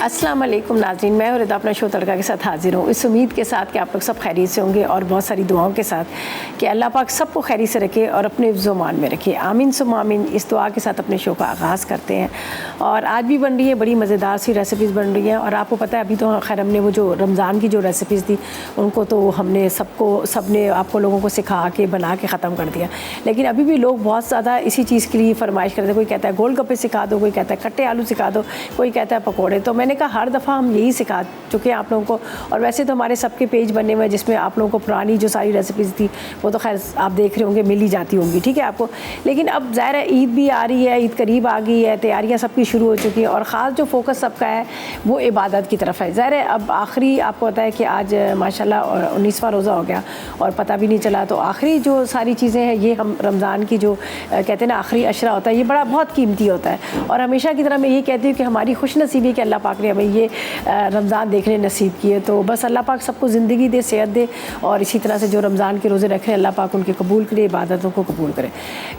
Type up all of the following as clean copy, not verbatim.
अस्सलाम वालेकुम नाज़रीन, मैं रिदा अपना शो तड़का के साथ हाजिर हूँ। इस उम्मीद के साथ कि आप लोग सब खैरियत से होंगे और बहुत सारी दुआओं के साथ कि अल्लाह पाक सबको खैरियत से रखे और अपने हिफ्ज़-ओ-मान में रखे। आमीन सुम्मा आमीन। इस दुआ के साथ अपने शो का आगाज़ करते हैं और आज भी बन रही है बड़ी मज़ेदार सी रेसिपीज़ बन रही हैं। और आपको पता है अभी तो खैर हमने वो जो रमज़ान की जो रेसिपीज़ थी उनको तो हमने सबने आपको लोगों को सिखा के बना के ख़त्म कर दिया, लेकिन अभी भी लोग बहुत ज़्यादा इसी चीज़ के लिए फरमाइश करते हैं। कोई कहता है गोलगप्पे सिखा दो, कोई कहता है कट्टे आलू सिखा दो, कोई कहता है पकौड़े। तो मैंने कहा हर दफ़ा हम यही सिखा चुके हैं आप लोगों को। और वैसे तो हमारे सबके पेज बने हुए हैं जिसमें आप लोगों को पुरानी जो सारी रेसिपीज़ थी वो तो खैर आप देख रहे होंगे, मिल ही जाती होंगी, ठीक है आपको। लेकिन अब ज़ाहिर है ईद भी आ रही है, ईद करीब आ गई है, तैयारियाँ सबकी शुरू हो चुकी हैं और ख़ास जो फोकस सबका है वो इबादत की तरफ है। ज़ाहिर है अब आखिरी आपको पता है कि आज माशाल्लाह 19वां रोज़ा हो गया और पता भी नहीं चला। तो आखिरी जो सारी चीज़ें हैं ये हम रमज़ान की जो कहते हैं ना आखिरी अशरा होता है, ये बड़ा बहुत कीमती होता है। और हमेशा की तरह मैं ये कहती हूँ कि हमारी खुशनसीबी है कि अल्लाह पाक ने हमें ये रमज़ान देखने नसीब किए। तो बस अल्लाह पाक सबको ज़िंदगी दे, सेहत दे और इसी तरह से जो रमज़ान के रोज़े रखे अल्लाह पाक उनके कबूल करे, इबादतों को कबूल करे।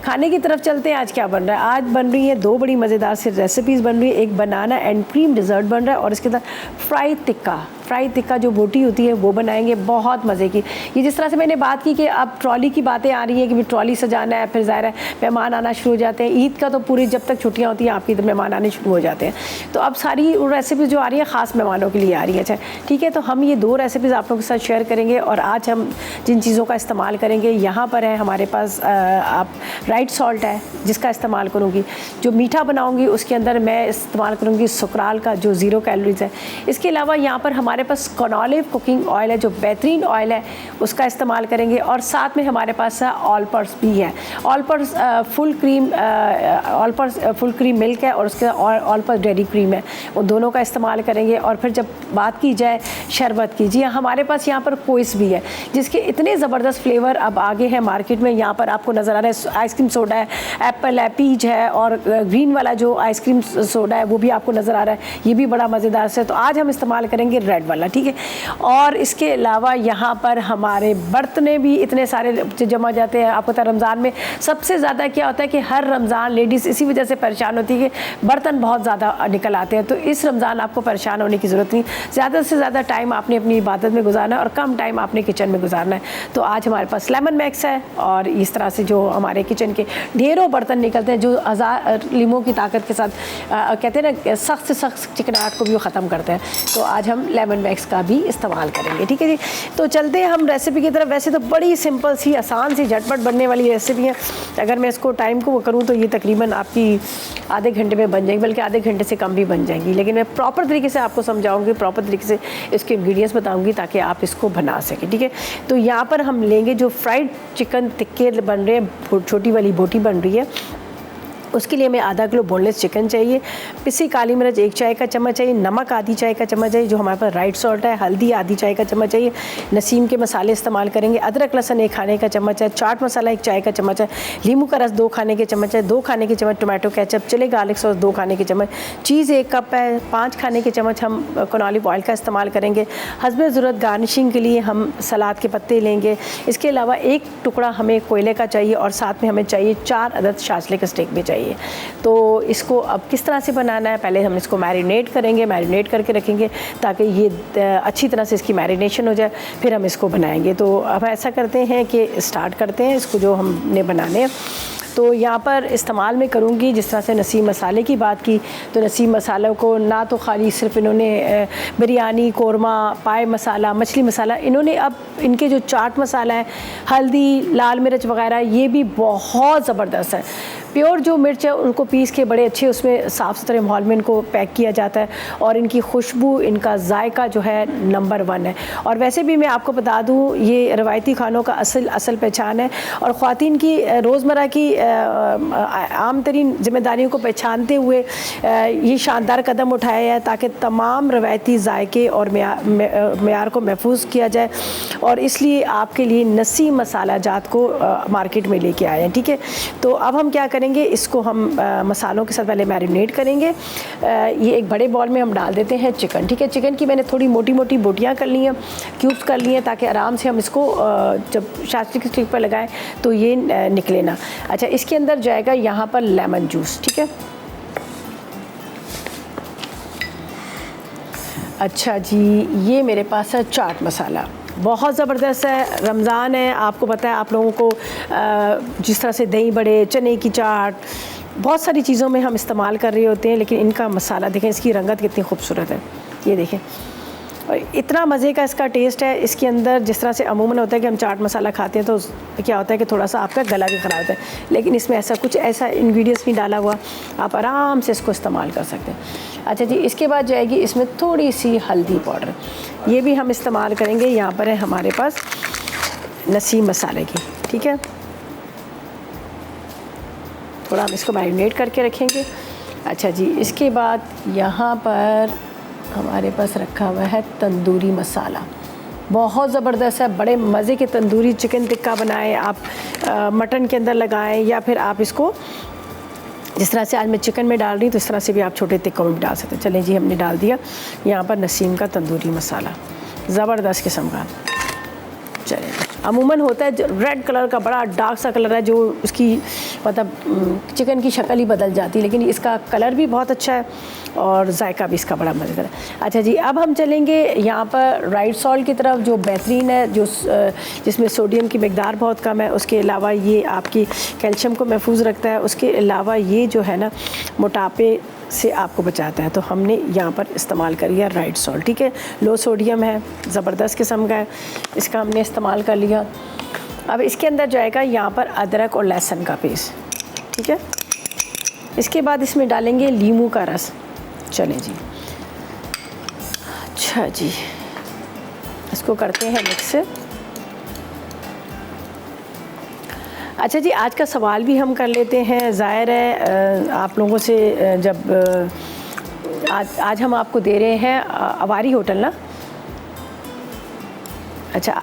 खाने की तरफ चलते हैं। आज क्या बन रहा है? आज बन रही है दो बड़ी मज़ेदार सी रेसिपीज़ बन रही है। एक बनाना एंड क्रीम डिज़र्ट बन रहा है और इसके साथ फ्राई टिक्का जो बोटी होती है वो बनाएंगे, बहुत मज़े की। ये जिस तरह से मैंने बात की कि अब ट्रॉली की बातें आ रही हैं कि ट्रॉली सजाना है, फिर ज़ाहिर है मेहमान आना शुरू हो जाते हैं। ईद का तो पूरी जब तक छुट्टियाँ होती हैं आपकी तो मेहमान आने शुरू हो जाते हैं। तो अब सारी रेसिपीज़ जो आ रही हैं ख़ास मेहमानों के लिए आ रही है। अच्छा ठीक है, तो हम ये दो रेसिपीज़ आप लोगों के साथ शेयर करेंगे। और आज हम जिन चीज़ों का इस्तेमाल करेंगे यहाँ पर है हमारे पास आप राइट सॉल्ट है जिसका इस्तेमाल करूँगी। जो मीठा बनाऊँगी उसके अंदर मैं इस्तेमाल करूँगी सुकराल का जो 0 कैलोरीज़ है। इसके अलावा यहाँ पर हमारे पास कॉनॉलिव कुकिंग ऑयल है जो बेहतरीन ऑयल है, उसका इस्तेमाल करेंगे। और साथ में हमारे पास ऑल पर्स भी है। All purse full cream milk है और उसके ऑल पर्स डेयरी क्रीम है, वो दोनों का इस्तेमाल करेंगे। और फिर जब बात की जाए शरबत की, जी हमारे पास यहाँ पर कोइस भी है जिसके इतने ज़बरदस्त फ्लेवर अब आगे हैं मार्केट में। यहाँ पर आपको नज़र आ रहा है आइसक्रीम सोडा है, एप्पल है, पीच है और ग्रीन वाला जो आइसक्रीम सोडा है वो भी आपको नज़र आ रहा है, ये भी बड़ा मज़ेदार से। तो आज हम इस्तेमाल करेंगे रेड वाला, ठीक है। और इसके अलावा यहाँ पर हमारे बर्तने भी इतने सारे जमा जाते हैं। आपको पता है रमज़ान में सबसे ज़्यादा क्या होता है कि हर रमज़ान लेडीज़ इसी वजह से परेशान होती है कि बर्तन बहुत ज़्यादा निकल आते हैं। तो इस रमज़ान आपको परेशान होने की ज़रूरत नहीं, ज़्यादा से ज़्यादा टाइम आपने अपनी इबादत में गुजारना है और कम टाइम आपने किचन में गुजारना है। तो आज हमारे पास लेमन मैक्स है और इस तरह से जो हमारे किचन के ढेरों बर्तन निकलते हैं जो हज़ार लीमों की ताकत के साथ कहते हैं ना सख्त से सख्त चिकनाहट को भी वो ख़त्म करते हैं। तो आज हम लेमन मैक्स का भी इस्तेमाल करेंगे, ठीक है जी। तो चलते हैं हम रेसिपी की तरफ। वैसे तो बड़ी सिंपल सी आसान सी झटपट बनने वाली रेसिपी है। अगर मैं इसको टाइम को करूँ तो ये तकरीबन आपकी आधे घंटे में बन जाएगी, बल्कि आधे घंटे से कम भी बन जाएंगी। लेकिन मैं प्रॉपर तरीके से आपको समझाऊंगी, प्रॉपर तरीके से इसके इंग्रेडिएंट्स बताऊंगी ताकि आप इसको बना सकें, ठीक है। तो यहाँ पर हम लेंगे जो फ्राइड चिकन टिक्के बन रहे हैं, छोटी वाली बोटी बन रही है, उसके लिए हमें आधा किलो बोनलेस चिकन चाहिए, पिसी काली मिर्च 1 चाय का चम्मच चाहिए, नमक आधी चाय का चम्मच चाहिए जो हमारे पास राइट सॉल्ट है, हल्दी आधी चाय का चम्मच चाहिए, नसीम के मसाले इस्तेमाल करेंगे, अदरक लहसुन 1 खाने का चम्मच है, चाट मसाला 1 चाय का चम्मच है, नींबू का रस 2 खाने के चम्मच है, 2 खाने के चम्मच tomato ketchup, chilli garlic sauce 2 खाने के चम्मच, चीज़ 1 कप है, 5 खाने के चम्मच हम कॉनॉलिव ऑयल का इस्तेमाल करेंगे। हस्बे ज़रूरत गार्निशिंग के लिए हम सलाद के पत्ते लेंगे। इसके अलावा 1 टुकड़ा हमें कोयले का चाहिए और साथ में हमें चाहिए 4 अदद शाजले का स्टेक भी चाहिए। तो इसको अब किस तरह से बनाना है, पहले हम इसको मैरिनेट करेंगे, मैरिनेट करके रखेंगे ताकि ये अच्छी तरह से इसकी मैरिनेशन हो जाए, फिर हम इसको बनाएंगे। तो अब ऐसा करते हैं कि स्टार्ट करते हैं इसको जो हमने बनाने। तो यहाँ पर इस्तेमाल में करूँगी जिस तरह से नसीम मसाले की बात की, तो नसीम मसालों को ना तो खाली सिर्फ इन्होंने बिरयानी, कोरमा, पाए मसाला, मछली मसाला, इन्होंने अब इनके जो चाट मसाला है, हल्दी, लाल मिर्च वगैरह, ये भी बहुत ज़बरदस्त है। प्योर जो मिर्च है उनको पीस के बड़े अच्छे उसमें साफ़ सुथरे माहौल में इनको पैक किया जाता है और इनकी खुशबू, इनका जायका जो है नंबर 1 है। और वैसे भी मैं आपको बता दूँ ये रवायती खानों का असल पहचान है और ख़वातीन की रोज़मर्रा की आम तरीन ज़िम्मेदारियों को पहचानते हुए ये शानदार कदम उठाया है ताकि तमाम रवायती जायके और मेयार को महफूज किया जाए। और इसलिए आपके लिए नसीम मसाला जात को मार्केट में लेके आए हैं, ठीक है। तो अब हम क्या करेंगे, इसको हम मसालों के साथ पहले मैरिनेट करेंगे। ये एक बड़े बॉल में हम डाल देते हैं चिकन, ठीक है। चिकन की मैंने थोड़ी मोटी मोटी बोटियाँ कर ली हैं, क्यूब्स कर लिए हैं ताकि आराम से हम इसको जब शास्त्री की स्टिक पर लगाएं तो ये निकले ना। अच्छा, इसके अंदर जाएगा यहाँ पर लेमन जूस, ठीक है। अच्छा जी, ये मेरे पास है चाट मसाला, बहुत ज़बरदस्त है। रमज़ान है, आपको पता है आप लोगों को जिस तरह से दही बड़े, चने की चाट, बहुत सारी चीज़ों में हम इस्तेमाल कर रहे होते हैं, लेकिन इनका मसाला देखें, इसकी रंगत कितनी खूबसूरत है, ये देखें, और इतना मज़े का इसका टेस्ट है। इसके अंदर जिस तरह से अमूमन होता है कि हम चाट मसाला खाते हैं तो क्या होता है कि थोड़ा सा आपका गला भी ख़राब होता है, लेकिन इसमें ऐसा इंग्रेडिएंट्स नहीं डाला हुआ, आप आराम से इसको इस्तेमाल कर सकते हैं। अच्छा जी, इसके बाद जाएगी इसमें थोड़ी सी हल्दी पाउडर, ये भी हम इस्तेमाल करेंगे। यहाँ पर है हमारे पास नसीम मसाले की, ठीक है, थोड़ा हम इसको मैरिनेट करके रखेंगे। अच्छा जी, इसके बाद यहाँ पर हमारे पास रखा हुआ है तंदूरी मसाला, बहुत ज़बरदस्त है। बड़े मज़े के तंदूरी चिकन टिक्का बनाएं आप, मटन के अंदर लगाएं, या फिर आप इसको जिस तरह से आज मैं चिकन में डाल रही हूँ तो इस तरह से भी आप छोटे टिक्कों में डाल सकते हैं। चलें जी, हमने डाल दिया यहाँ पर नसीम का तंदूरी मसाला, ज़बरदस्त किस्म का। चलें, अमूमन होता है रेड कलर का, बड़ा डार्क सा कलर है जो उसकी मतलब चिकन की शक्ल ही बदल जाती है, लेकिन इसका कलर भी बहुत अच्छा है और जायका भी इसका बड़ा मज़ेदार है। अच्छा जी, अब हम चलेंगे यहाँ पर राइट सॉल्ट की तरफ, जो बेहतरीन है, जो जिसमें सोडियम की मिकदार बहुत कम है, उसके अलावा ये आपकी कैल्शियम को महफूज रखता है, उसके अलावा ये जो है ना मोटापे से आपको बचाता है। तो हमने यहाँ पर इस्तेमाल कर लिया राइट सॉल्ट, ठीक है, लो सोडियम है, ज़बरदस्त किस्म का है, इसका हमने इस्तेमाल कर लिया। अब इसके अंदर जाएगा यहाँ पर अदरक और लहसुन का पेस्ट, ठीक है, इसके बाद इसमें डालेंगे नींबू का रस। चलें जी, अच्छा जी, इसको करते हैं मिक्स। अच्छा जी, आज का सवाल भी हम कर लेते हैं। ज़ाहिर है आप लोगों से जब आज हम आपको दे रहे हैं अवारी होटल ना, अच्छा,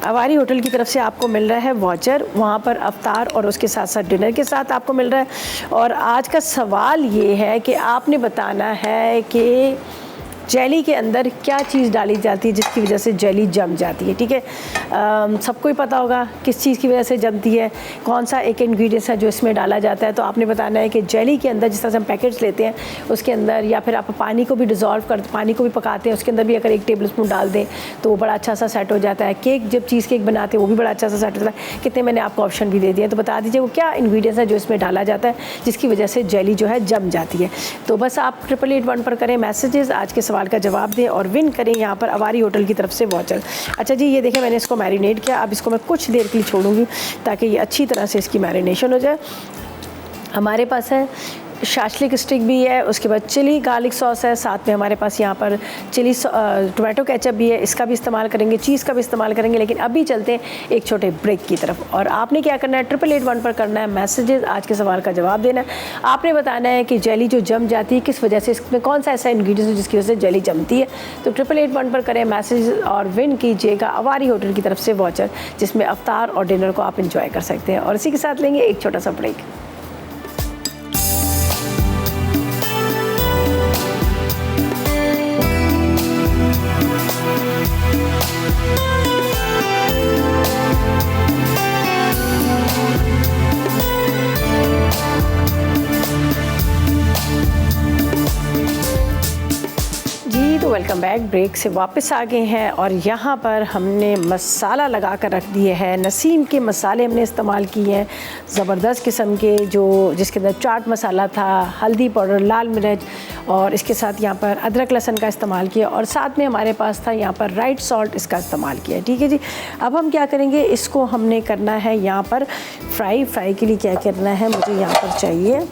अवारी होटल की तरफ से आपको मिल रहा है वाउचर, वहाँ पर अफ्तार और उसके साथ साथ डिनर के साथ आपको मिल रहा है। और आज का सवाल ये है कि आपने बताना है कि जेली के अंदर क्या चीज़ डाली जाती है जिसकी वजह से जेली जम जाती है, ठीक है। सबको ही पता होगा किस चीज़ की वजह से जमती है, कौन सा एक इंग्रेडिएंट्स है जो इसमें डाला जाता है। तो आपने बताना है कि जेली के अंदर जिस तरह से हम पैकेट्स लेते हैं उसके अंदर, या फिर आप पानी को भी डिज़ोल्व करते, पानी को भी पकाते हैं, उसके अंदर भी अगर 1 टेबल स्पून डाल दें तो वो बड़ा अच्छा सा सेट हो जाता है। केक जब चीज़ केक बनाते हैं वो भी बड़ा अच्छा सा सेट होता है। कितने मैंने आपको ऑप्शन भी दे दिए, तो बता दीजिए वो क्या इंग्रेडिएंट्स है जो इसमें डाला जाता है जिसकी वजह से जेली जो है जम जाती है। तो बस आप 888 पर करें मैसेजेस, आज के सवाल का जवाब दें और विन करें यहाँ पर अवारी होटल की तरफ से वाउचर। अच्छा जी, ये देखें मैंने इसको मैरिनेट किया, अब इसको मैं कुछ देर के लिए छोड़ूंगी ताकि ये अच्छी तरह से इसकी मैरिनेशन हो जाए। हमारे पास है शाशलिक स्टिक भी है, उसके बाद चिली गार्लिक सॉस है, साथ में हमारे पास यहाँ पर चिली टोमेटो केचप भी है, इसका भी इस्तेमाल करेंगे, चीज़ का भी इस्तेमाल करेंगे। लेकिन अभी चलते हैं एक छोटे ब्रेक की तरफ। और आपने क्या करना है, 888 पर करना है मैसेजेस, आज के सवाल का जवाब देना है। आपने बताना है कि जेली जो जम जाती है किस वजह से, इसमें कौन सा ऐसा इंग्रेडिएंट है जिसकी वजह से जेली जमती है। तो 888 पर करें मैसेज और विन कीजिएगा अवारी होटल की तरफ से वाउचर, जिसमें अफ्तार और डिनर को आप इंजॉय कर सकते हैं। और इसी के साथ लेंगे एक छोटा सा ब्रेक। वेलकम बैक, ब्रेक से वापस आ गए हैं और यहाँ पर हमने मसाला लगा कर रख दिए हैं। नसीम के मसाले हमने इस्तेमाल किए हैं, ज़बरदस्त किस्म के, जो जिसके अंदर चाट मसाला था, हल्दी पाउडर, लाल मिर्च, और इसके साथ यहाँ पर अदरक लहसुन का इस्तेमाल किया, और साथ में हमारे पास था यहाँ पर राइट सॉल्ट, इसका इस्तेमाल किया। ठीक है जी, अब हम क्या करेंगे, इसको हमने करना है यहाँ पर फ्राई के लिए क्या करना है, मुझे यहाँ पर चाहिए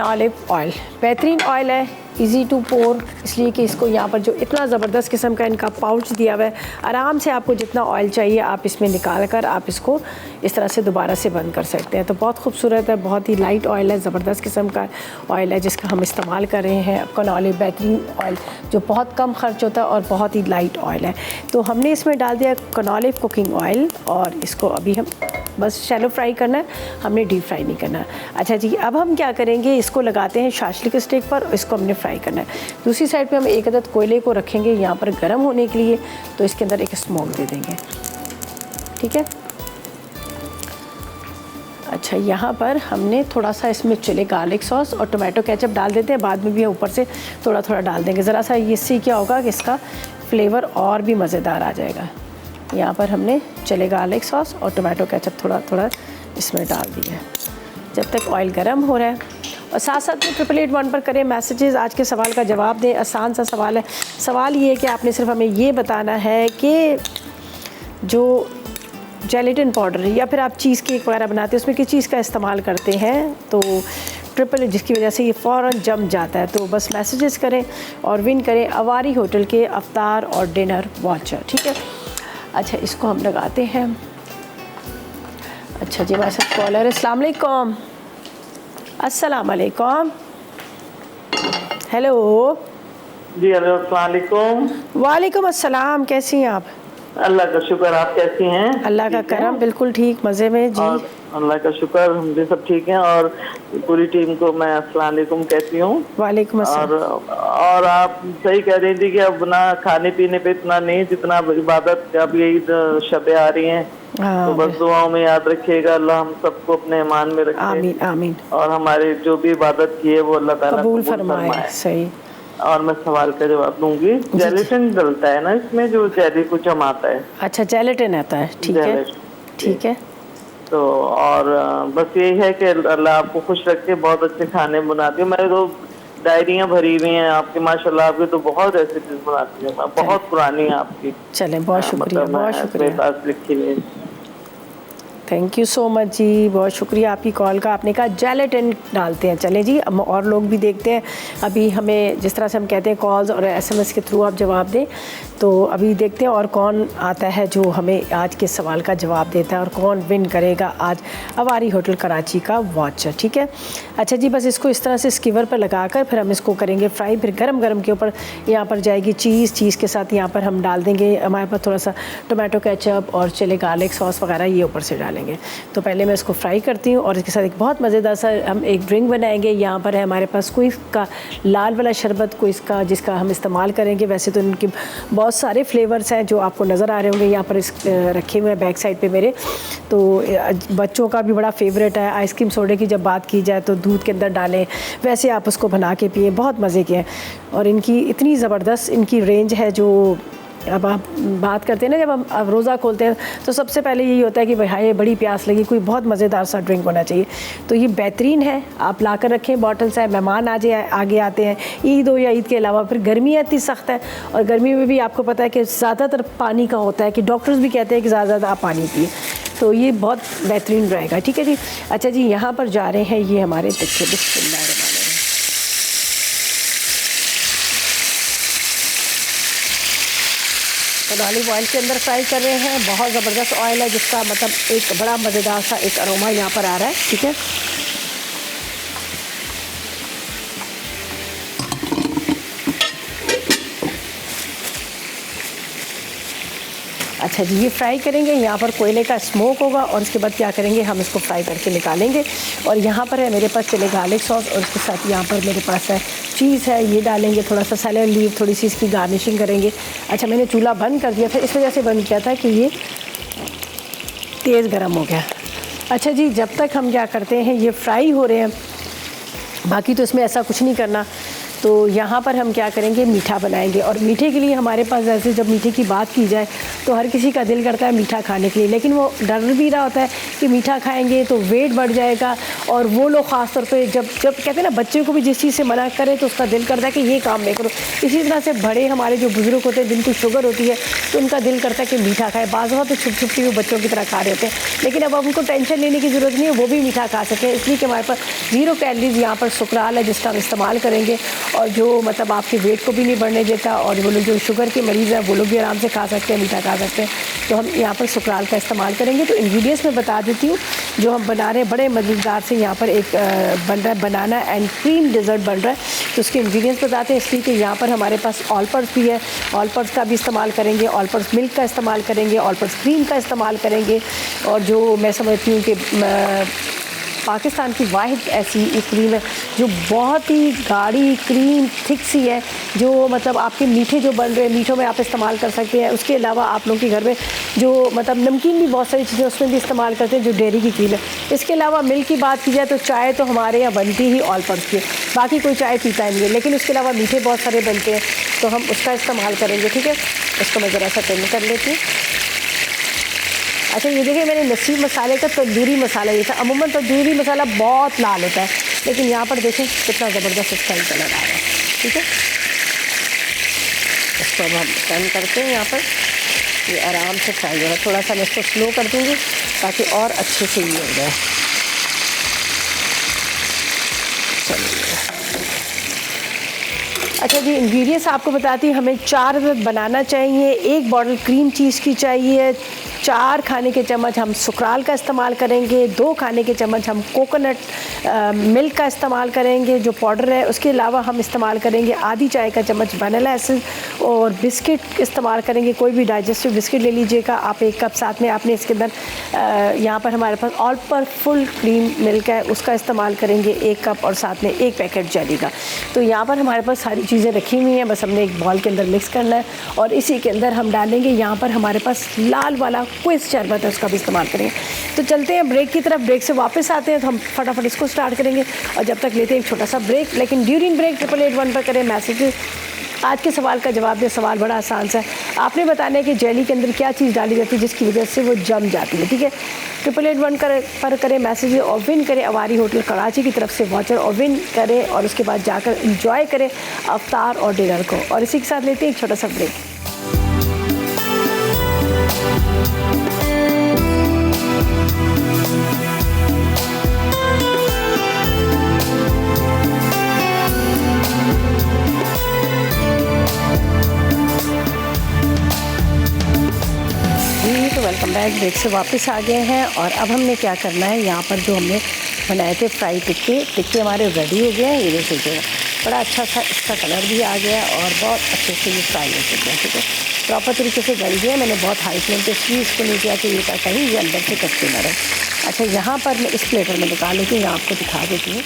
ऑलिव ऑयल। बेहतरीन ऑयल है, इजी टू पोर, इसलिए कि इसको यहाँ पर जो इतना ज़बरदस्त किस्म का इनका पाउच दिया हुआ है, आराम से आपको जितना ऑयल चाहिए आप इसमें निकाल कर आप इसको इस तरह से दोबारा से बंद कर सकते हैं। तो बहुत खूबसूरत है, बहुत ही लाइट ऑयल है, ज़बरदस्त किस्म का ऑयल है जिसका हम इस्तेमाल कर रहे हैं। कनॉलिव बेहतरीन ऑयल जो बहुत कम खर्च होता है और बहुत ही लाइट ऑयल है। तो हमने इसमें डाल दिया कनॉलिव कुकिंग ऑयल, और इसको अभी हम बस शैलो फ्राई करना है, हमने डीप फ्राई नहीं करना। अच्छा जी, अब हम क्या करेंगे, इसको लगाते हैं शाशलिक स्टिक पर, इसको हमने फ्राई करना है। दूसरी साइड पे हम एक अदद कोयले को रखेंगे यहाँ पर गर्म होने के लिए, तो इसके अंदर एक स्मोक दे देंगे। ठीक है, अच्छा, यहाँ पर हमने थोड़ा सा इसमें चिली गार्लिक सॉस और टोमेटो केचप डाल देते हैं, बाद में भी ऊपर से थोड़ा थोड़ा डाल देंगे ज़रा सा। इससे क्या होगा कि इसका फ्लेवर और भी मज़ेदार आ जाएगा। यहाँ पर हमने चिली गार्लिक सॉस और टोमेटो केचप थोड़ा थोड़ा इसमें डाल दिया है। जब तक ऑयल गर्म हो रहा है और साथ साथ में 888 पर करें मैसेजेस, आज के सवाल का जवाब दें। आसान सा सवाल है। सवाल ये है कि आपने सिर्फ हमें ये बताना है कि जो जेलेटिन पाउडर या फिर आप चीज़ केक वगैरह बनाते हैं उसमें किस चीज़ का इस्तेमाल करते हैं, तो ट्रिपल जिसकी वजह से ये फ़ौरन जम जाता है। तो बस मैसेजेस करें और विन करें अवारी होटल के अफ्तार और डिनर वाउचर, ठीक है। अच्छा, इसको हम लगाते हैं। अच्छा जी, हमारे साथ कॉलर। अस्सलाम वालेकुम। अस्सलाम वालेकुम। हेलो जी, हेलो, अस्सलाम वालेकुम। वालेकुम अस्सलाम। कैसी हैं आप? अल्लाह का शुक्र, आप कैसी हैं? अल्लाह का करम, बिल्कुल ठीक, मज़े में जी। अल्लाह का शुक्र, हम भी सब ठीक हैं और पूरी टीम को मैं अस्सलाम वालेकुम कहती हूँ। वालेकुम अस्सलाम। और आप सही कह रही थी कि अब ना खाने पीने पे इतना नहीं जितना इबादत, अब यही शबे आ रही हैं। तो बस दुआओं में याद रखिएगा, अल्लाह हम सबको अपने ईमान में रखे। आमीन आमीन। और हमारी जो भी इबादत की है वो अल्लाह ताला कबूल फरमाए। सही। और मैं सवाल का जवाब दूंगी। जेलेटिन डलता है ना इसमें, जो जेली को जमाता है। अच्छा, जेलेटिन आता है, ठीक है ठीक है। तो और बस यही है कि अल्लाह आपको खुश रखे, बहुत अच्छे खाने बनाती हूँ। मेरे तो डायरियाँ भरी हुई हैं आपकी, माशाल्लाह। आपकी तो बहुत रेसिपीज बनाती हूँ, बहुत पुरानी है आपकी। चलें, बहुत शुक्रिया, बहुत शुक्रिया। लिखी हुई। थैंक यू सो मच जी, बहुत शुक्रिया आपकी कॉल का। आपने कहा जेलेटिन डालते हैं। चले जी, अब और लोग भी देखते हैं। अभी हमें जिस तरह से हम कहते हैं कॉल्स और एसएमएस के थ्रू आप जवाब दें, तो अभी देखते हैं और कौन आता है जो हमें आज के सवाल का जवाब देता है और कौन विन करेगा आज अवारी होटल कराची का वाउचर, ठीक है। अच्छा जी, बस इसको इस तरह से स्कीवर पर लगाकर फिर हम इसको करेंगे फ्राई। फिर गरम गरम के ऊपर यहाँ पर जाएगी चीज़ के साथ यहाँ पर हम डाल देंगे हमारे पास थोड़ा सा टोमेटो केचप और चिली गार्लिक सॉस वगैरह, ये ऊपर से डालेंगे। तो पहले मैं इसको फ्राई करती हूँ और इसके साथ एक बहुत मज़ेदार सा हम एक ड्रिंक बनाएंगे। यहाँ पर है हमारे पास क्विज़ का लाल वाला शरबत, क्विज़ का, जिसका हम इस्तेमाल करेंगे। वैसे तो इनके बहुत सारे फ्लेवर्स हैं जो आपको नज़र आ रहे होंगे यहाँ पर रखे हुए हैं बैक साइड पे मेरे। तो बच्चों का भी बड़ा फेवरेट है। आइसक्रीम सोडे की जब बात की जाए तो दूध के अंदर डालें, वैसे आप उसको बना के पिए, बहुत मज़े के हैं। और इनकी इतनी ज़बरदस्त इनकी रेंज है। जो अब आप बात करते हैं ना, जब हम अब रोज़ा खोलते हैं तो सबसे पहले यही होता है कि भाई हाय बड़ी प्यास लगी, कोई बहुत मज़ेदार सा ड्रिंक होना चाहिए। तो ये बेहतरीन है, आप ला कर रखें बॉटल्स है। मेहमान आगे आते हैं ईद हो या ईद के अलावा। फिर गर्मी इतनी सख्त है और गर्मी में भी आपको पता है कि ज़्यादातर पानी का होता है कि डॉक्टर्स भी कहते हैं कि ज़्यादा आप पानी पिए। तो ये बहुत बेहतरीन रहेगा, ठीक है जी। अच्छा जी, यहाँ पर जा रहे हैं ये हमारे देखिए, बिस्मिल्लाह। तो ऑलिव ऑयल के अंदर फ्राई कर रहे हैं। बहुत ज़बरदस्त ऑयल है जिसका मतलब एक बड़ा मज़ेदार सा एक अरोमा यहाँ पर आ रहा है, ठीक है। अच्छा जी, ये फ्राई करेंगे, यहाँ पर कोयले का स्मोक होगा और उसके बाद क्या करेंगे, हम इसको फ्राई करके निकालेंगे। और यहाँ पर है मेरे पास चिली गार्लिक सॉस और उसके साथ यहाँ पर मेरे पास है चीज़ है, ये डालेंगे। थोड़ा सा सैलेड लीव, थोड़ी सी इसकी गार्निशिंग करेंगे। अच्छा, मैंने चूल्हा बंद कर दिया था, इस वजह से बंद किया था कि ये तेज़ गर्म हो गया। अच्छा जी, जब तक हम क्या करते हैं, ये फ्राई हो रहे हैं, बाकी तो इसमें ऐसा कुछ नहीं करना। तो यहाँ पर हम क्या करेंगे, मीठा बनाएंगे। और मीठे के लिए हमारे पास जैसे जब मीठे की बात की जाए तो हर किसी का दिल करता है मीठा खाने के लिए, लेकिन वो डर भी रहा होता है कि मीठा खाएंगे तो वेट बढ़ जाएगा। और वो लोग ख़ास तौर पे जब कहते हैं ना, बच्चे को भी जिस चीज़ से मना करें तो उसका दिल करता है कि ये काम नहीं करो। इसी तरह से बड़े हमारे जो बुज़ुर्ग होते हैं जिनको शुगर होती है तो उनका दिल करता है कि मीठा खाए। बाज़ तो छुप छुप के वो बच्चों की तरह खा रहे होते हैं, लेकिन अब उनको टेंशन लेने की ज़रूरत नहीं है, वो भी मीठा खा सकें। इसलिए कि हमारे पास 0 कैलोरीज यहाँ पर सुकराल है जिसका हम इस्तेमाल करेंगे और जो मतलब आपके वेट को भी नहीं बढ़ने देता। और वो लोग जो शुगर के मरीज़ हैं वो लोग भी आराम से खा सकते हैं, मीठा खा सकते हैं। तो हम यहाँ पर सुकराल का इस्तेमाल करेंगे। तो इंग्रेडिएंट्स में बता देती हूँ जो हम बना रहे हैं, बड़े मज़ेदार से यहाँ पर एक बन रहा है बनाना एंड क्रीम डेजर्ट बन रहा है। तो उसके इंग्रेडिएंट्स बताते हैं। इसलिए कि यहाँ पर हमारे पास ऑल पर्स भी है, ऑल पर्स का भी इस्तेमाल करेंगे, ऑल पर्स मिल्क का इस्तेमाल करेंगे, ऑल पर्स क्रीम का इस्तेमाल करेंगे। और जो मैं समझती हूँ कि पाकिस्तान की वाहिद ऐसी एक क्रीम है जो बहुत ही गाढ़ी क्रीम थिक सी है, जो मतलब आपके मीठे जो बन रहे हैं मीठों में आप इस्तेमाल कर सकते हैं। उसके अलावा आप लोगों के घर में जो मतलब नमकीन भी बहुत सारी चीज़ें उसमें भी इस्तेमाल करते हैं जो डेयरी की क्रीम है। इसके अलावा मिल्क की बात की जाए तो चाय तो हमारे यहाँ बनती ही ऑल पर्पस की है, बाकी कोई चाय पीता नहीं है, लेकिन उसके अलावा मीठे बहुत सारे बनते हैं तो हम उसका इस्तेमाल करेंगे। ठीक है, इसको मैं ज़रा सा टर्न कर लेती हूँ। अच्छा ये देखिए मैंने नसीब मसाले का तंदूरी मसाला ये था। अमूमन तंदूरी मसाला बहुत लाल होता है, लेकिन यहाँ पर देखें कितना ज़बरदस्त इसका कलर आ रहा है। ठीक है, इसको अब हम टर्न करते हैं। यहाँ पर ये आराम से फ्राई होगा। थोड़ा सा मैं इसको स्लो कर दूँगी ताकि और अच्छे से ये हो जाए। चलिए, अच्छा जी इंग्रेडिएंट्स आपको बताती हूँ। हमें 4 बनाना चाहिए, 1 बॉटल क्रीम चीज़ की चाहिए, 4 खाने के चम्मच हम सुकराल का इस्तेमाल करेंगे, 2 खाने के चम्मच हम कोकोनट मिल्क का इस्तेमाल करेंगे जो पाउडर है। उसके अलावा हम इस्तेमाल करेंगे आधी चाय का चम्मच वनीला एसेंस और बिस्किट इस्तेमाल करेंगे। कोई भी डाइजेस्टिव बिस्किट ले लीजिएगा आप 1 कप। साथ में आपने इसके अंदर यहाँ पर हमारे पास ऑल पर फुल क्रीम मिल्क है उसका इस्तेमाल करेंगे 1 कप और साथ में 1 पैकेट जेली का। तो यहाँ पर हमारे पास सारी चीज़ें रखी हुई हैं, बस हमने एक बॉल के अंदर मिक्स करना है और इसी के अंदर हम डालेंगे यहाँ पर हमारे पास लाल वाला क्विज शरबत है उसका भी इस्तेमाल करेंगे। तो चलते हैं ब्रेक की तरफ। ब्रेक से वापस आते हैं तो हम फटाफट इसको स्टार्ट करेंगे और जब तक लेते हैं एक छोटा सा ब्रेक। लेकिन ड्यूरिंग ब्रेक 881 पर करें मैसेजेस। आज के सवाल का जवाब दें। सवाल बड़ा आसान सा है, आपने बताना है कि जेली के अंदर क्या चीज़ डाली जाती है जिसकी वजह से वो जम जाती है। ठीक है, 881 पर करें मैसेज और विन करें अवारी होटल कराची की तरफ से वाचर और विन करें और उसके बाद जाकर इंजॉय करें अफ्तार और डिनर को। और इसी के साथ लेते हैं एक छोटा सा ब्रेक। Welcome back. ब्रेक से वापस आ गए हैं और अब हमने क्या करना है, यहाँ पर जो हमने बनाए थे फ्राई टिक्के हमारे रेडी हो गए हैं। ये देख लीजिएगा बड़ा अच्छा सा इसका कलर भी आ गया और बहुत अच्छे से ये फ्राई हो चुके हैं। ठीक है, प्रॉपर तरीके से गल गया। मैंने बहुत हाई फ्लेम पे इसको नहीं किया कि ये कहीं ये अंदर से कच्चे न रहे। अच्छा यहाँ पर मैं इस प्लेटर में निकाल लेती हूँ, यहाँ आपको दिखा देती हूँ।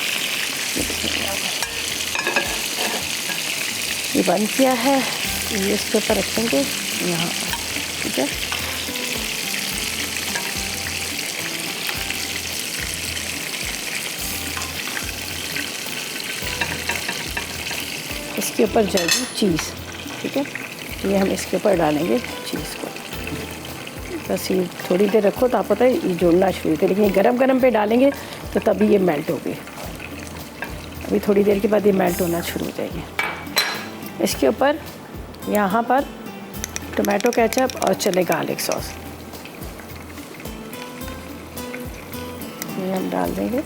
ये बंद किया है, ये इसके ऊपर रखेंगे यहाँ पर। ठीक है, इसके ऊपर जाएगी चीज़। ठीक है, ये हम इसके ऊपर डालेंगे चीज़ को। बस ये थोड़ी देर रखो तो आप पता है ये जुड़ना शुरू होते, लेकिन ये गरम पे डालेंगे तो तभी ये मेल्ट होगी। अभी थोड़ी देर के बाद ये मेल्ट होना शुरू हो जाएगी। इसके ऊपर यहाँ पर टोमेटो केचप और चिली गार्लिक सॉस ये हम डाल देंगे।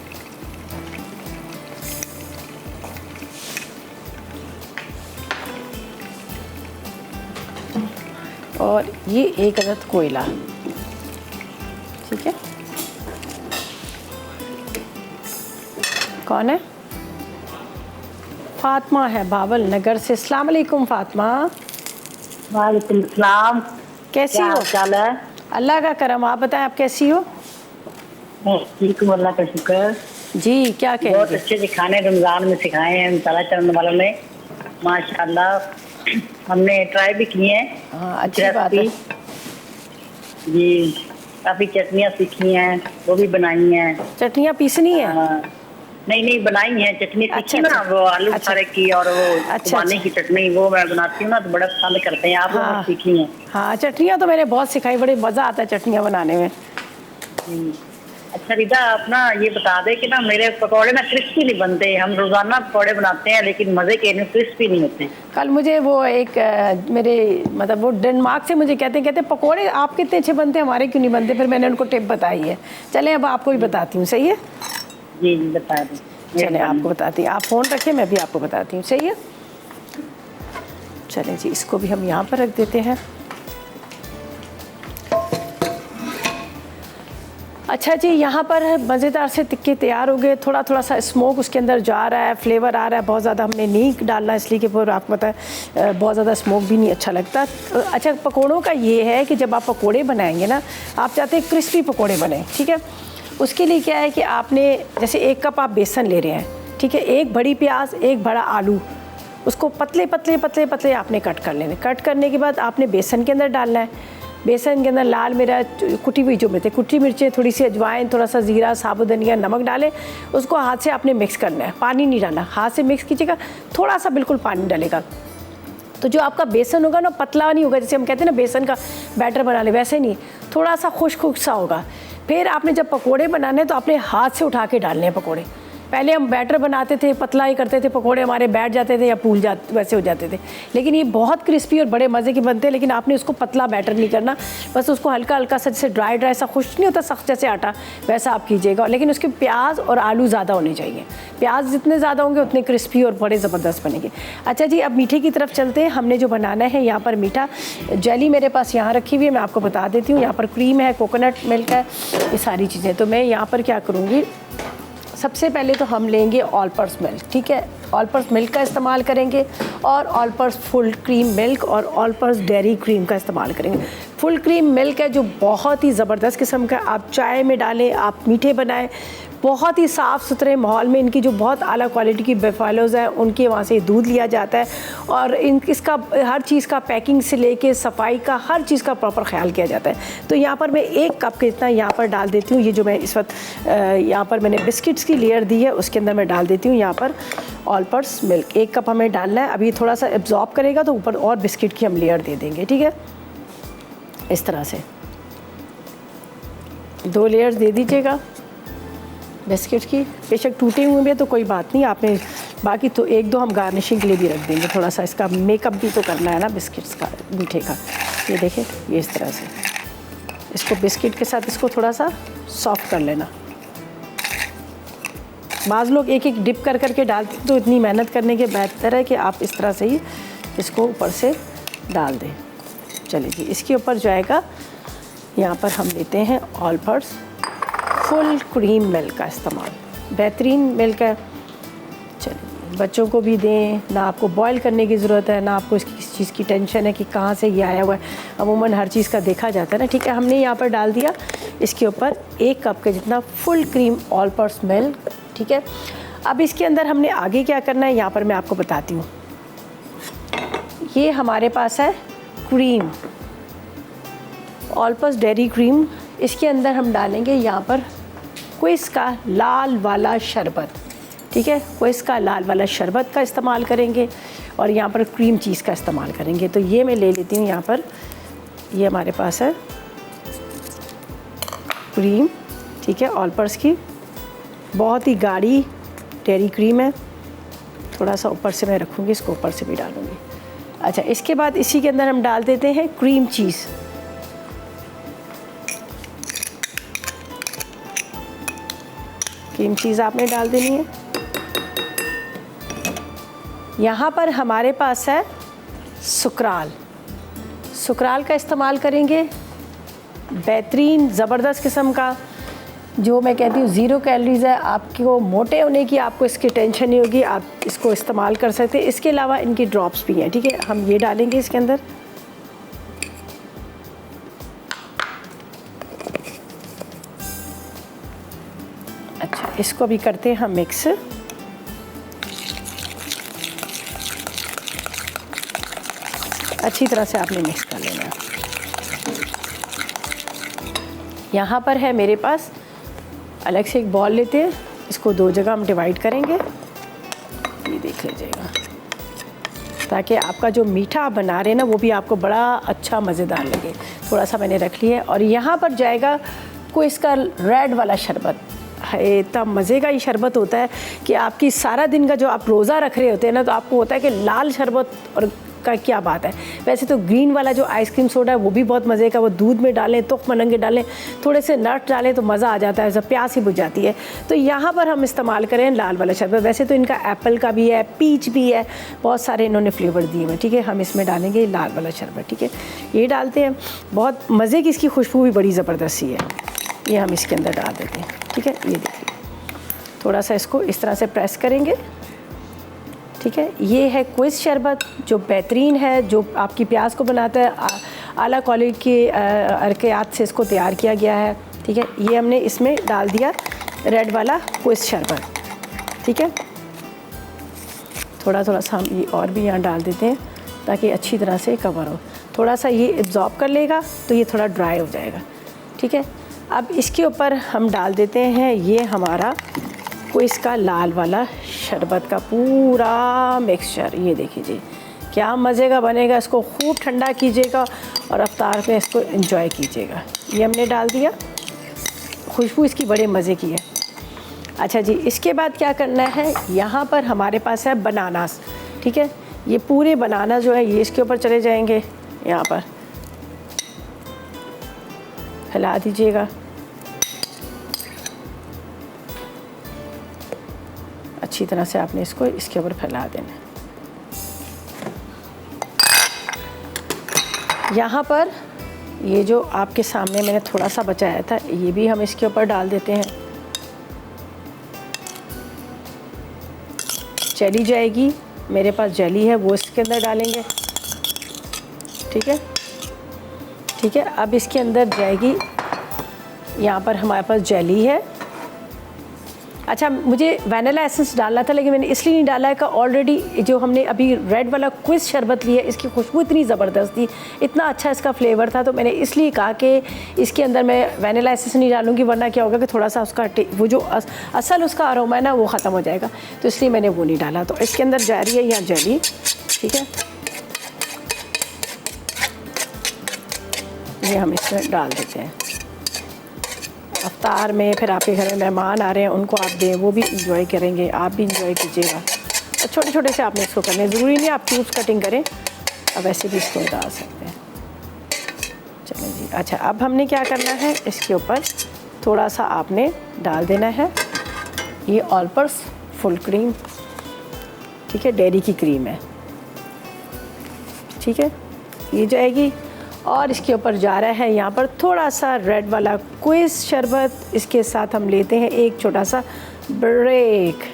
और ये 1 अदद कोयला। ठीक है, कौन है? फातिमा है बावल नगर से। अस्सलाम वालेकुम फातिमा। वालेकुम सलाम। कैसी हो? क्या है? अल्लाह का करम। आप बताएं आप कैसी हो? ठीक हूँ, अल्लाह का शुक्र। जी क्या कहेंगे? बहुत अच्छे से खाने रमजान में सिखाए हैं ताला चरण वालों ने, माशाल्लाह। हमने ट्राई भी किए हैं। हाँ अच्छी बात है जी। काफ़ी चटनियाँ सीखी हैं, वो भी बनाई हैं। चटनियाँ पीसनी है? नहीं बनाई हैं चटनी सीखी ना, वो आलू बुखारे की और वो खुबानी की चटनी वो मैं बनाती हूँ ना तो बड़ा पसंद करते हैं। आप लोग सीखी हैं? हाँ चटनियाँ तो मैंने बहुत सिखाई, बड़े मज़ा आता है चटनियाँ बनाने में। अच्छा रिदा, अपना ये बता दे कि ना मेरे पकौड़े ना क्रिस्पी नहीं बनते। हम रोजाना पकौड़े बनाते हैं लेकिन मज़े के नहीं, क्रिस्पी नहीं होते। कल मुझे वो एक मेरे मतलब वो डेनमार्क से मुझे कहते पकौड़े आपके इतने अच्छे बनते हैं, हमारे क्यों नहीं बनते? फिर मैंने उनको टिप बताई है। चलें अब आपको भी बताती हूँ, सही है? जी बता दें। चलें आपको बताती हूँ, आप फ़ोन रखें मैं भी आपको बताती हूँ, सही है? चलें जी, इसको भी हम यहाँ पर रख देते हैं। अच्छा जी, यहाँ पर मज़ेदार से टिक्के तैयार हो गए। थोड़ा थोड़ा सा स्मोक उसके अंदर जा रहा है, फ्लेवर आ रहा है। बहुत ज़्यादा हमने नहीं डालना इसलिए कि फिर आपको पता है बहुत ज़्यादा स्मोक भी नहीं अच्छा लगता। अच्छा पकोड़ों का ये है कि जब आप पकोड़े बनाएंगे ना, आप चाहते हैं क्रिस्पी पकोड़े बने। ठीक है, उसके लिए क्या है कि आपने जैसे 1 कप आप बेसन ले रहे हैं, ठीक है, 1 बड़ी प्याज, 1 बड़ा आलू, उसको पतले पतले पतले पतले आपने कट कर लेने। कट करने के बाद आपने बेसन के अंदर डालना है। बेसन के अंदर लाल मिर्च, कुटी हुई जो मिर्च, कुटी मिर्चें, थोड़ी सी अजवाइन, थोड़ा सा ज़ीरा, साबुत धनिया, नमक डालें। उसको हाथ से आपने मिक्स करना है, पानी नहीं डालना, हाथ से मिक्स कीजिएगा, थोड़ा सा बिल्कुल पानी डालेगा। तो जो आपका बेसन होगा ना, पतला नहीं होगा, जैसे हम कहते हैं ना बेसन का बैटर बना ले, वैसे नहीं, थोड़ा सा खुश्क सा होगा। फिर आपने जब पकोड़े बनाने तो अपने हाथ से उठा के डालने हैं पकोड़े। पहले हम बैटर बनाते थे, पतला ही करते थे, पकोड़े हमारे बैठ जाते थे या फूल जाते, वैसे हो जाते थे। लेकिन ये बहुत क्रिस्पी और बड़े मज़े के बनते हैं। लेकिन आपने उसको पतला बैटर नहीं करना, बस उसको हल्का हल्का सा, जैसे ड्राई ड्राई सा, खुश्क नहीं होता सख्त जैसे आटा, वैसा आप कीजिएगा। लेकिन उसके प्याज और आलू ज़्यादा होने चाहिए। प्याज जितने ज़्यादा होंगे उतने क्रिस्पी और बड़े ज़बरदस्त बनेंगे। अच्छा जी, अब मीठे की तरफ चलते हैं। हमने जो बनाना है यहाँ पर मीठा, जेली मेरे पास यहाँ रखी हुई है, मैं आपको बता देती हूँ। यहाँ पर क्रीम है, कोकोनट मिल्क है, ये सारी चीज़ें। तो मैं यहाँ पर क्या करूँगी, सबसे पहले तो हम लेंगे ऑल पर्पस मिल्क, ठीक है, ऑल पर्पस मिल्क का इस्तेमाल करेंगे और all purpose full cream milk और ऑल पर्पस डेयरी क्रीम का इस्तेमाल करेंगे। फुल क्रीम मिल्क है जो बहुत ही ज़बरदस्त किस्म का, आप चाय में डालें, आप मीठे बनाएं, बहुत ही साफ़ सुथरे माहौल में इनकी जो बहुत आला क्वालिटी की बेफालोज़ हैं उनके वहाँ से दूध लिया जाता है और इसका हर चीज़ का पैकिंग से लेके सफाई का हर चीज़ का प्रॉपर ख्याल किया जाता है। तो यहाँ पर मैं 1 कप के इतना यहाँ पर डाल देती हूँ। ये जो मैं इस वक्त यहाँ पर मैंने बिस्किट्स की लेयर दी है उसके अंदर मैं डाल देती हूँ यहाँ पर ऑल पर्पस मिल्क। 1 कप हमें डालना है। अभी थोड़ा सा एब्जॉर्ब करेगा तो ऊपर और बिस्किट की हम लेयर दे देंगे, ठीक है, इस तरह से 2 लेयर्स दे दीजिएगा बिस्किट की। बेशक टूटे हुए भी है तो कोई बात नहीं, आपने बाकी तो 1-2 हम गार्निशिंग के लिए भी रख देंगे। थोड़ा सा इसका मेकअप भी तो करना है ना बिस्किट्स का, मीठे का। ये देखें, ये इस तरह से इसको बिस्किट के साथ इसको थोड़ा सा सॉफ्ट कर लेना। बाज़ लोग एक डिप कर करके डालते हैं, तो इतनी मेहनत करने के बेहतर है कि आप इस तरह से ही इसको ऊपर से डाल दें। चलिए जी, इसके ऊपर जाएगा, यहाँ पर हम लेते हैं all purpose full cream milk का इस्तेमाल, बेहतरीन मिल्क है। चलिए, बच्चों को भी दें, ना आपको बॉयल करने की ज़रूरत है, ना आपको इसकी किसी चीज़ की टेंशन है कि कहाँ से ये आया हुआ है। अमूमन हर चीज़ का देखा जाता है ना, ठीक है। हमने यहाँ पर डाल दिया इसके ऊपर 1 कप के जितना full cream all purpose milk, ठीक है। अब इसके अंदर हमने आगे क्या करना है, यहाँ पर मैं आपको बताती हूँ। ये हमारे पास है cream, all purpose dairy cream. इसके अंदर हम डालेंगे यहाँ पर क्विस का लाल वाला शरबत, ठीक है, क्विस का लाल वाला शरबत का इस्तेमाल करेंगे और यहाँ पर क्रीम चीज़ का इस्तेमाल करेंगे। तो ये मैं ले लेती हूँ यहाँ पर, ये हमारे पास है क्रीम, ठीक है, ऑल पर्पस की, बहुत ही गाढ़ी डेयरी क्रीम है। थोड़ा सा ऊपर से मैं रखूँगी, इसको ऊपर से भी डालूँगी। अच्छा, इसके बाद इसी के अंदर हम डाल देते हैं क्रीम चीज़। क्रीम चीज़ आपने डाल देनी है। यहाँ पर हमारे पास है सुकराल, सुकराल का इस्तेमाल करेंगे, बेहतरीन ज़बरदस्त किस्म का, जो मैं कहती हूँ 0 कैलोरीज़ है। आपको मोटे होने की आपको इसकी टेंशन नहीं होगी, आप इसको इस्तेमाल कर सकते हैं। इसके अलावा इनकी ड्रॉप्स भी हैं, ठीक है, हम ये डालेंगे इसके अंदर। अच्छा, इसको भी करते हैं हम मिक्स। अच्छी तरह से आपने मिक्स कर लेना है। यहाँ पर है मेरे पास, अलग से एक बॉल लेते हैं, इसको 2 जगह हम डिवाइड करेंगे, ये देख लीजिएगा, ताकि आपका जो मीठा आप बना रहे हैं ना वो भी आपको बड़ा अच्छा मज़ेदार लगे। थोड़ा सा मैंने रख लिया है और यहाँ पर जाएगा कोई इसका रेड वाला शरबत। इतना मज़े का ये शरबत होता है कि आपकी सारा दिन का जो आप रोज़ा रख रहे होते हैं ना, तो आपको होता है कि लाल शरबत और का क्या बात है। वैसे तो ग्रीन वाला जो आइसक्रीम सोडा है वो भी बहुत मज़े का, वो दूध में डालें, तुख मलंगे डालें, थोड़े से नट डालें तो मज़ा आ जाता है, जब प्यास ही बुझ जाती है। तो यहाँ पर हम इस्तेमाल करें लाल वाला शरबत। वैसे तो इनका एप्पल का भी है, पीच भी है, बहुत सारे इन्होंने फ्लेवर दिए हुए, ठीक है। हम इसमें डालेंगे लाल वाला शरबत, ठीक है, ये डालते हैं। बहुत मज़े की इसकी खुशबू भी बड़ी ज़बरदस्त सी है, ये हम इसके अंदर डाल देते हैं, ठीक है। ये देखिए, थोड़ा सा इसको इस तरह से प्रेस करेंगे, ठीक है। ये है क्विस शरबत जो बेहतरीन है, जो आपकी प्याज को बनाता है, आला क्वालिटी के अरकियात से इसको तैयार किया गया है। ठीक है। ये हमने इसमें डाल दिया रेड वाला क्विज शरबत, ठीक है। थोड़ा थोड़ा सा हम ये और भी यहाँ डाल देते हैं ताकि अच्छी तरह से कवर हो। थोड़ा सा ये एब्जॉर्ब कर लेगा तो ये थोड़ा ड्राई हो जाएगा, ठीक है। अब इसके ऊपर हम डाल देते हैं ये हमारा क्विज का लाल वाला शरबत का पूरा मिक्सचर। ये देखिए जी क्या मज़े का बनेगा। इसको खूब ठंडा कीजिएगा और अफ्तार में इसको एंजॉय कीजिएगा। ये हमने डाल दिया, खुशबू इसकी बड़े मज़े की है। अच्छा जी, इसके बाद क्या करना है, यहाँ पर हमारे पास है बनानास, ठीक है। ये पूरे बनाना जो है ये इसके ऊपर चले जाएंगे, यहाँ पर हिला दीजिएगा। अच्छी तरह से आपने इसको इसके ऊपर फैला देना। यहाँ पर ये जो आपके सामने मैंने थोड़ा सा बचाया था ये भी हम इसके ऊपर डाल देते हैं। जेली जाएगी, मेरे पास जेली है वो इसके अंदर डालेंगे, ठीक है, ठीक है। अब इसके अंदर जाएगी, यहाँ पर हमारे पास जेली है। अच्छा, मुझे वैनिला एसेंस डालना था लेकिन मैंने इसलिए नहीं डाला है कि ऑलरेडी जो हमने अभी रेड वाला क्विज शरबत लिया इसकी खुशबू इतनी ज़बरदस्त थी, इतना अच्छा इसका फ्लेवर था, तो मैंने इसलिए कहा कि इसके अंदर मैं वैनिला एसेंस नहीं डालूँगी वरना क्या होगा कि थोड़ा सा उसका वो जो असल उसका अरोमा है ना वो ख़त्म हो जाएगा, तो इसलिए मैंने वो नहीं डाला। तो इसके अंदर जा रही है यहाँ जेली, ठीक है, ये हम इसमें डाल देते हैं। अफ्तार में फिर आपके घर में मेहमान आ रहे हैं उनको आप दें, वो भी इंजॉय करेंगे, आप भी इंजॉय कीजिएगा। और छोटे छोटे से आपने इसको करने, ज़रूरी नहीं आप क्यूब्स कटिंग करें, अब वैसे भी इसको डाल सकते हैं। चलें जी। अच्छा, अब हमने क्या करना है, इसके ऊपर थोड़ा सा आपने डाल देना है ये ऑल पर्पस फुल क्रीम, ठीक है, डेयरी की क्रीम है, ठीक है, ये जाएगी। और इसके ऊपर जा रहा है यहाँ पर थोड़ा सा रेड वाला क्विज शरबत। इसके साथ हम लेते हैं एक छोटा सा ब्रेक।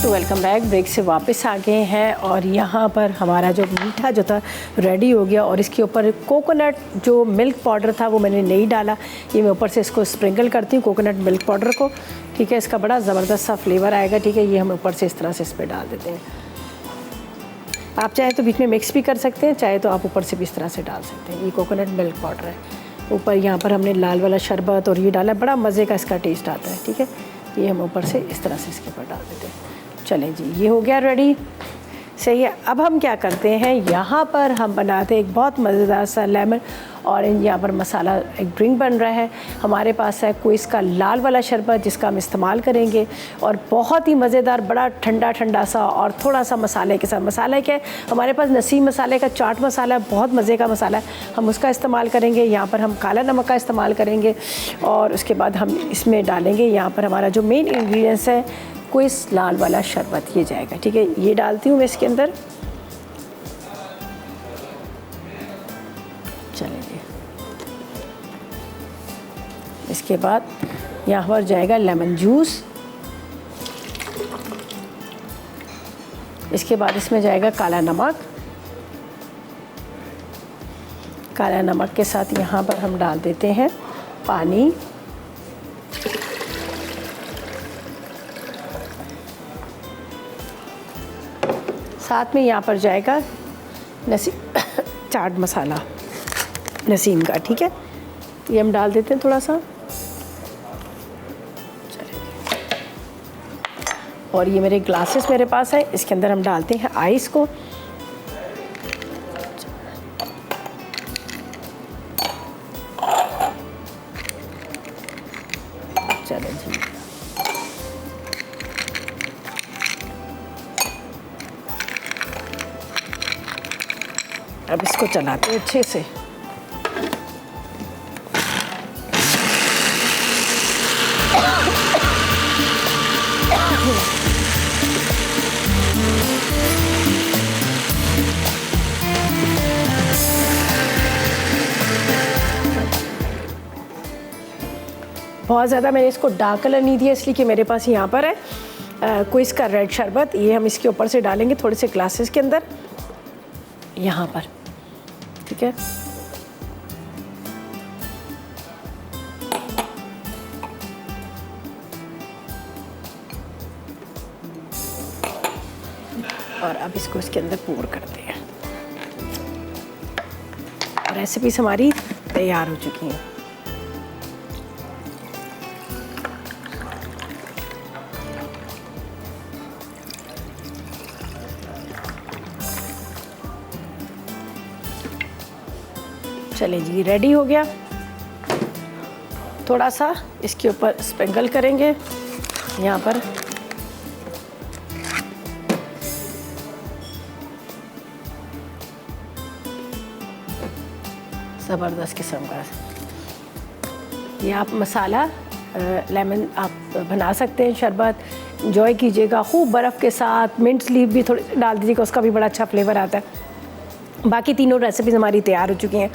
Welcome back. ब्रेक से वापस आ गए हैं और यहाँ पर हमारा जो मीठा जो था रेडी हो गया और इसके ऊपर कोकोनट जो मिल्क पाउडर था वो मैंने नहीं डाला, ये मैं ऊपर से इसको स्प्रिंकल करती हूँ कोकोनट मिल्क पाउडर को, ठीक है। इसका बड़ा ज़बरदस्त सा फ्लेवर आएगा, ठीक है। ये हम ऊपर से इस तरह से इस पर डाल देते हैं। आप चाहे तो बीच में मिक्स भी कर सकते हैं, चाहे तो आप ऊपर से भी इस तरह से डाल सकते हैं। ये कोकोनट मिल्क पाउडर है, ऊपर यहाँ पर हमने लाल वाला शरबत और ये डाला, बड़ा मज़े का इसका टेस्ट आता है, ठीक है। ये हम ऊपर से इस तरह से इसके ऊपर डाल देते हैं। चलें जी, ये हो गया रेडी, सही है। अब हम क्या करते हैं, यहाँ पर हम बनाते हैं एक बहुत मज़ेदार सा लेमन ऑरेंज, यहाँ पर मसाला एक ड्रिंक बन रहा है। हमारे पास है कोई इसका लाल वाला शरबत जिसका हम इस्तेमाल करेंगे और बहुत ही मज़ेदार, बड़ा ठंडा ठंडा सा और थोड़ा सा मसाले के साथ। मसाला क्या है, हमारे पास नसीम मसाले का चाट मसाला है, बहुत मज़े का मसाला है, हम उसका इस्तेमाल करेंगे। यहाँ पर हम काला नमक का इस्तेमाल करेंगे और उसके बाद हम इसमें डालेंगे, यहाँ पर हमारा जो मेन इंग्रेडिएंट्स है कोई लाल वाला शरबत, ये जाएगा, ठीक है। ये डालती हूँ मैं इसके अंदर, चलेंगे। इसके बाद यहाँ पर जाएगा लेमन जूस, इसके बाद इसमें जाएगा काला नमक। काला नमक के साथ यहाँ पर हम डाल देते हैं पानी, साथ में यहाँ पर जाएगा चाट मसाला नसीम का, ठीक है। ये हम डाल देते हैं थोड़ा सा, और ये मेरे ग्लासेस मेरे पास है, इसके अंदर हम डालते हैं आइस को। चलो जी, अब इसको चलाते हैं अच्छे से। बहुत ज़्यादा मैंने इसको डार्क कलर नहीं दिया, इसलिए कि मेरे पास यहाँ पर है क्विज़ का रेड शरबत। ये हम इसके ऊपर से डालेंगे थोड़े से ग्लासेस के अंदर यहाँ पर, ठीक है। और अब इसको इसके अंदर पोर करते हैं। रेसिपीज हमारी तैयार हो चुकी हैं। चलिए जी, रेडी हो गया। थोड़ा सा इसके ऊपर स्प्रिंकल करेंगे यहाँ पर। ज़बरदस्त किस्म का ये आप मसाला लेमन आप बना सकते हैं, शरबत इंजॉय कीजिएगा खूब बर्फ़ के साथ। मिंट लीफ भी थोड़ी डाल दीजिएगा, उसका भी बड़ा अच्छा फ्लेवर आता है। बाकी तीनों रेसिपीज़ हमारी तैयार हो चुकी हैं।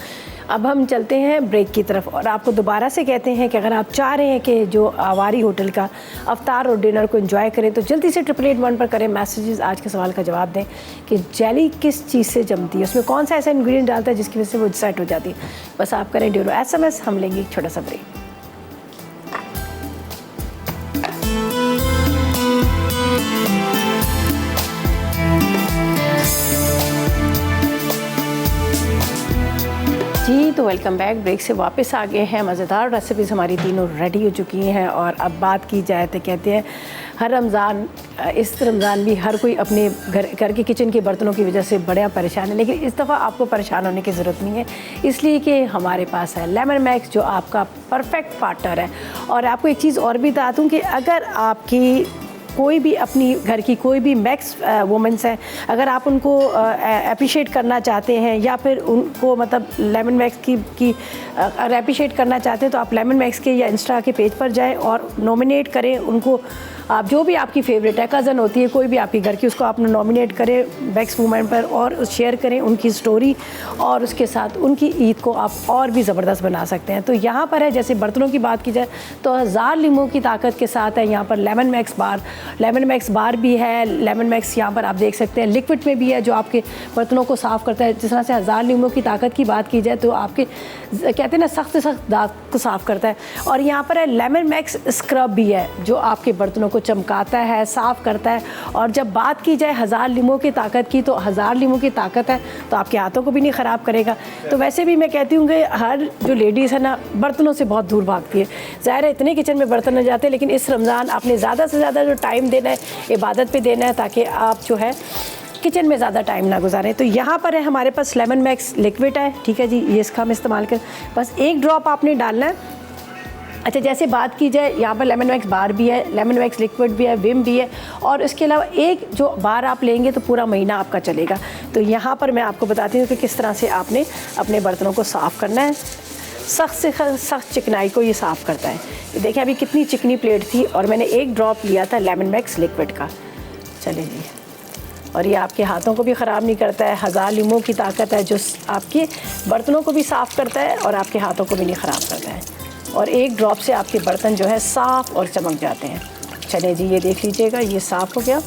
अब हम चलते हैं ब्रेक की तरफ और आपको दोबारा से कहते हैं कि अगर आप चाह रहे हैं कि जो आवारी होटल का अफ्तार और डिनर को एंजॉय करें तो जल्दी से 888 पर करें मैसेजेस। आज के सवाल का जवाब दें कि जेली किस चीज़ से जमती है, उसमें कौन सा ऐसा इंग्रेडिएंट डालता है जिसकी वजह से वो सेट हो जाती है। बस आप करें ड्यूरो SMS। हम लेंगे एक छोटा सा ब्रेक। जी तो वेलकम बैक। ब्रेक से वापस आ गए हैं। मज़ेदार रेसिपीज़ हमारी तीनों रेडी हो चुकी हैं। और अब बात की जाए तो कहते हैं हर रमज़ान, इस रमज़ान भी हर कोई अपने घर के किचन के बर्तनों की वजह से बड़ा परेशान है, लेकिन इस दफ़ा आपको परेशान होने की ज़रूरत नहीं है, इसलिए कि हमारे पास है लेमन मैक्स जो आपका परफेक्ट पार्टनर है। और आपको एक चीज़ और भी बता दूँ कि अगर आपकी कोई भी अपनी घर की कोई भी मैक्स वुमेंस हैं, अगर आप उनको अप्रिशिएट करना चाहते हैं या फिर उनको मतलब लेमन मैक्स की अगर अप्रिशिएट करना चाहते हैं तो आप लेमन मैक्स के या इंस्टा के पेज पर जाएं और नॉमिनेट करें उनको। आप जो भी आपकी फेवरेट है, कज़न होती है कोई भी आपकी घर की, उसको आप नॉमिनेट करें मैक्स वुमेन पर और शेयर करें उनकी स्टोरी, और उसके साथ उनकी ईद को आप और भी ज़बरदस्त बना सकते हैं। तो यहाँ पर है, जैसे बर्तनों की बात की जाए तो 1000 लीमों की ताकत के साथ है यहाँ पर लेमन मैक्स बार भी है। लेमन मैक्स यहाँ पर आप देख सकते हैं लिक्विड में भी है जो आपके बर्तनों को साफ़ करता है। जिस तरह से 1000 लीमों की ताकत की बात की जाए तो आपके कहते हैं ना सख्त दाग को साफ़ करता है। और यहाँ पर है लेमन मैक्स स्क्रब भी है जो आपके बर्तनों को चमकाता है, साफ़ करता है। और जब बात की जाए 1000 लीमों की ताकत की, तो 1000 लीमों की ताकत है तो आपके हाथों को भी नहीं ख़राब करेगा। तो वैसे भी मैं कहती हूँ कि हर जो लेडीज़ है ना बर्तनों से बहुत दूर भागती है। ज़ाहिर है इतने किचन में बर्तन न जाते, लेकिन इस रमज़ान आपने ज़्यादा से ज़्यादा जो टाइम देना है इबादत पे देना है ताकि आप जो है किचन में ज़्यादा टाइम ना गुजारें। तो यहाँ पर है हमारे पास लेमन मैक्स लिक्विड है, ठीक है जी, ये इसका हम इस्तेमाल कर बस 1 ड्रॉप आपने डालना है। अच्छा, जैसे बात की जाए यहाँ पर लेमन मैक्स बार भी है, लेमन मैक्स लिक्विड भी है, विम भी है, और इसके अलावा एक जो बार आप लेंगे तो पूरा महीना आपका चलेगा। तो यहाँ पर मैं आपको बताती हूँ कि किस तरह से आपने अपने बर्तनों को साफ़ करना है। सख्त से सख्त चिकनाई को ये साफ़ करता है। ये देखिए अभी कितनी चिकनी प्लेट थी और मैंने 1 ड्रॉप लिया था लेमन मैक्स लिक्विड का। चलिए जी, और ये आपके हाथों को भी ख़राब नहीं करता है। 1000 लीमों की ताकत है जो आपके बर्तनों को भी साफ़ करता है और आपके हाथों को भी नहीं ख़राब करता है। और 1 ड्रॉप से आपके बर्तन जो है साफ़ और चमक जाते हैं। चलिए जी, ये देख लीजिएगा ये साफ़ हो गया।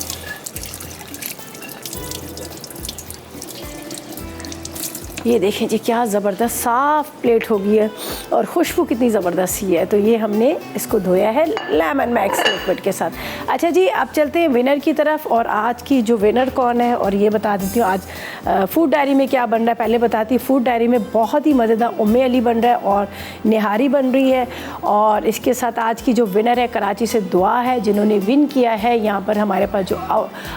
ये देखें जी क्या ज़बरदस्त साफ़ प्लेट हो गई है और खुशबू कितनी ज़बरदस्त सी है। तो ये हमने इसको धोया है लेमन मैक्स लिक्विड के साथ। अच्छा जी, अब चलते हैं विनर की तरफ। और आज की जो विनर कौन है और ये बता देती हूँ आज फूड डायरी में क्या बन रहा है। पहले बताती हूँ, फूड डायरी में बहुत ही मज़ेदार उम्मे अली बन रहा है और निहारी बन रही है। और इसके साथ आज की जो विनर है कराची से दुआ है जिन्होंने विन किया है यहाँ पर हमारे पास जो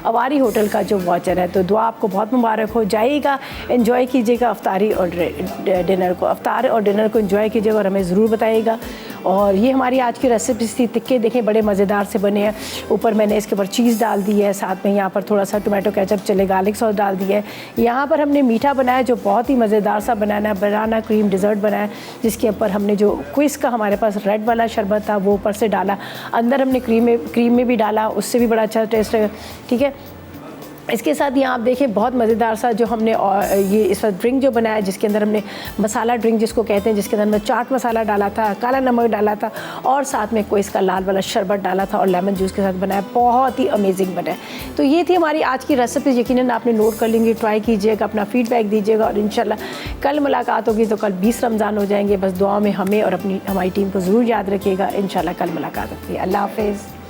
अवारी होटल का जो वाचर है। तो दुआ आपको बहुत मुबारक हो। जाइएगा, एंजॉय कीजिएगा अफ्तारी और डिनर को, अफ्तार और डिनर को एंजॉय कीजिएगा और हमें ज़रूर बताइएगा। और ये हमारी आज की रेसिपीज़ थी। टिक्के देखें बड़े मज़ेदार से बने हैं। ऊपर मैंने इसके ऊपर चीज़ डाल दी है, साथ में यहाँ पर थोड़ा सा टोमेटो केचप चले गार्लिक सॉस डाल दिया है। यहाँ पर हमने मीठा बनाया जो बहुत ही मज़ेदार सा बनाना, बनाना क्रीम डिज़र्ट बनाया जिसके ऊपर हमने जो क्विज़ का हमारे पास रेड वाला शरबत था वो ऊपर से डाला। अंदर हमने क्रीम में भी डाला, उससे भी बड़ा अच्छा टेस्ट है। ठीक है, इसके साथ यहाँ आप देखें बहुत मज़ेदार सा जो हमने ये इस वक्त ड्रिंक जो बनाया, जिसके अंदर हमने मसाला ड्रिंक जिसको कहते हैं, जिसके अंदर हमने चाट मसाला डाला था, काला नमक डाला था और साथ में कोई इसका लाल वाला शरबत डाला था और लेमन जूस के साथ बनाया। बहुत ही अमेजिंग बना है। तो ये थी हमारी आज की रेसिपी। यकीनन आपने नोट कर लेंगे, ट्राई कीजिएगा, अपना फीडबैक दीजिएगा और इंशाल्लाह कल मुलाकात होगी तो कल 20 रमज़ान हो जाएंगे। बस दुआ में हमें और हमारी टीम को ज़रूर याद रखिएगा। इंशाल्लाह कल मुलाकात होती है। अल्लाह हाफ़िज़।